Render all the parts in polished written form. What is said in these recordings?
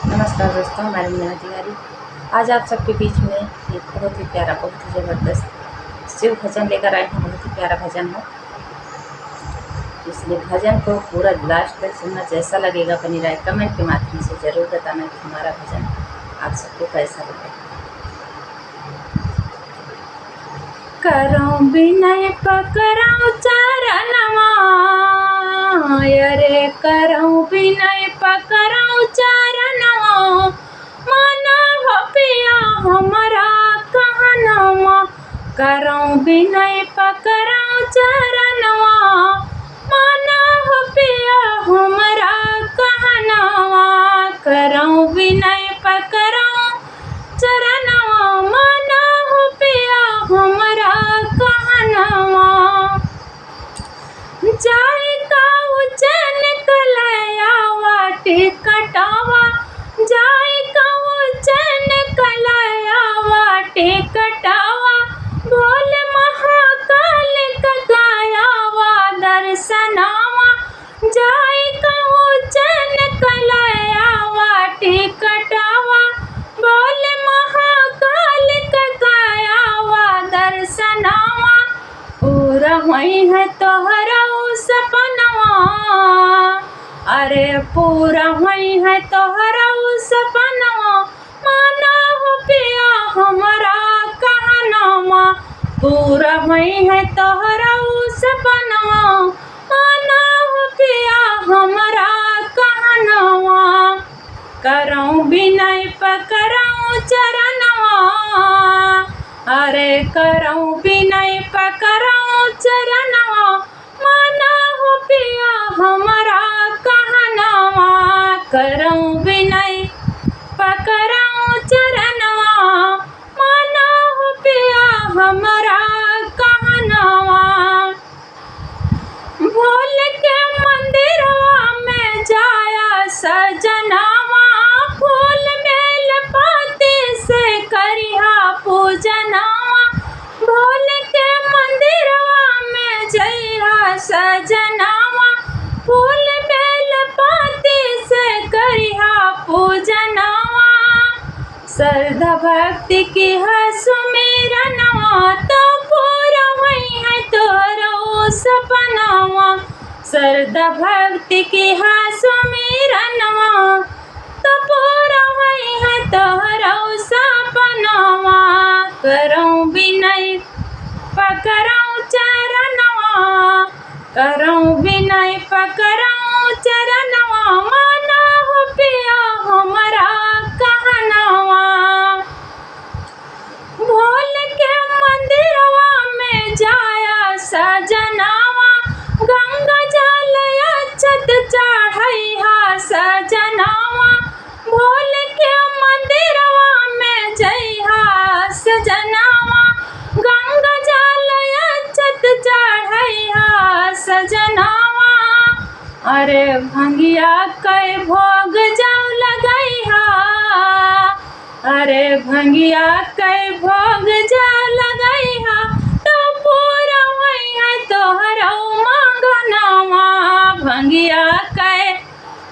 नमस्कार दोस्तों, मैं रंजना तिवारी। आज आप सबके बीच में एक बहुत ही प्यारा, बहुत ही ज़बरदस्त शिव भजन लेकर आए हैं। बहुत ही प्यारा भजन है, इसलिए भजन को पूरा लास्ट तक सुनना। जैसा लगेगा अपनी राय कमेंट के माध्यम से ज़रूर बताना कि हमारा भजन आप सबको कैसा लगा। करो विनय पकड़ो चरणवा, अरे करो विनय पकड़ो चरणवा, मानव पिया हमारा कहनवा। करो विनय पकड़ो चरणवा, मानव पिया हमारा कहनवा। करो विनय पकड़ो चरणवा, मानव पिया हमारा कहनवा। जाई का उज्जैन कलयावा टिकटावा, जाई का उज्जैन कलयावा टिकटावा। बोल महाकाल का गायावा दर्शनावा, जाई का उज्जैन कलयावा टिकटावा। बोल महाकाल का गायावा दर्शनावा। पूरा हुई है तोहरा सपनवा, अरे पूरा हुई है तोहरा सपनवा, मानव पिया हमारा कहनवा। पूरा हुई है तोहरा सपनवा, मानव पिया हमारा कहनवा। करो विनय पकड़ो चरणवा, अरे करो विनय पकड़ो चरणवा, मानव पिया हमारा कहनवा। करो विनय पकड़ो चरणवा, मानव पिया हमारा कहनवा। भोल के मंदिरवा में जाया सजनावा, फूल बेल पाती से करिहा पूजनावा। भोल के मंदिरवा में जइहा सजनावा, फूल बेल पाती से करिहा पूजनावा। श्रद्धा भक्ति की है सुमिरनवा, तो पूरा हुई है तोरो सपनवा। श्रद्धा भक्ति की है सुमिरनवा, तो पूरा हुई है तोरो सपनवा। करो विनय पकड़ो चरणवा, करो विनय पकड़ो चरणवा, मानव पिया हमारा कहनवा। भोल के मंदिरवा में जाया सजनावा, गंगा जल अक्षत चढ़ैहा सजनावा। भोल के मंदिरवा में जइहा सजनावा, गंगा जल अक्षत चढ़ैहा सजनावा। अरे भंगिया कै भोग जाऊ लगैहा, अरे भंगिया कै भोग जाऊ लगैहा, तो पूरा हुई है तोहरा मंगनवा। भंगिया कै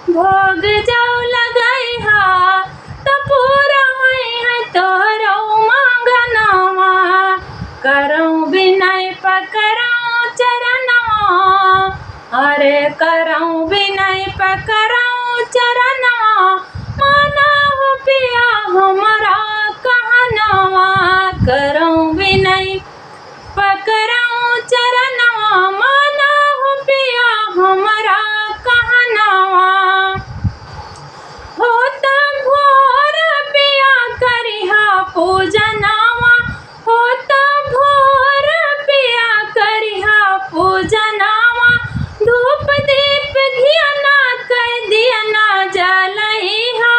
भोग जाऊ लगैहा, तो पूरा हुई है तोहरा मंगनवा। करो विनय पकड़ो चरणवा, अरे करो विनय पकड़ो चरणवा, मानव पिया हमारा कहनवा। करो विनय पकड़ो चरणवा, मानव पिया हमारा कहनवा। होता भोर पिया करिहा पूजनावा, होता भोर पिया करिहा पूजनावा। धूप दीप घियाना कई दियना जलैहा,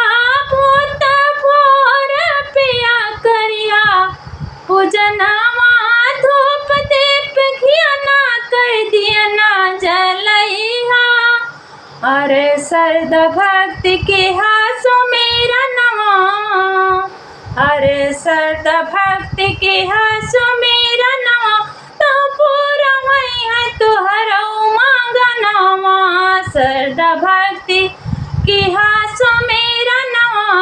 होता भोर पिया करिहा पूजनावा। धूप दीप घियाना कई दियना जलैहा। अरे श्रद्धा भक्ति की है सुमिरनवा, अरे श्रद्धा भक्ति की है सुमिरनवा, तो पूरा हुई है तोहरा मंगनवा। श्रद्धा भक्ति की है सुमिरनवा,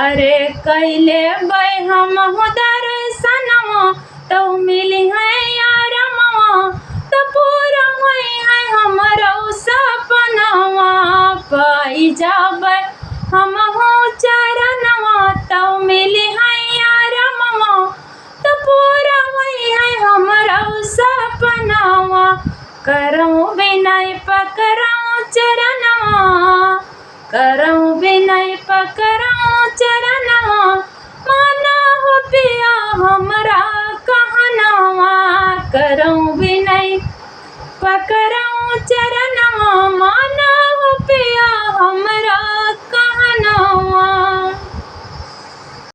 अरे कैले बै हम हो दर्शनवा तो मिली है यारमवा तो पूरा हुई है हमरो सपनवा पाई जाबै हम हो चरणवा तो मिली है यारमवा तो पूरा हुई है हमरो सपनवा करऊँ विनय पकड़ऊँ चरणवा करऊँ विनय पकड़ऊँ चरणवा माना हो पिया हमरा कहनवा करऊँ विनय पकड़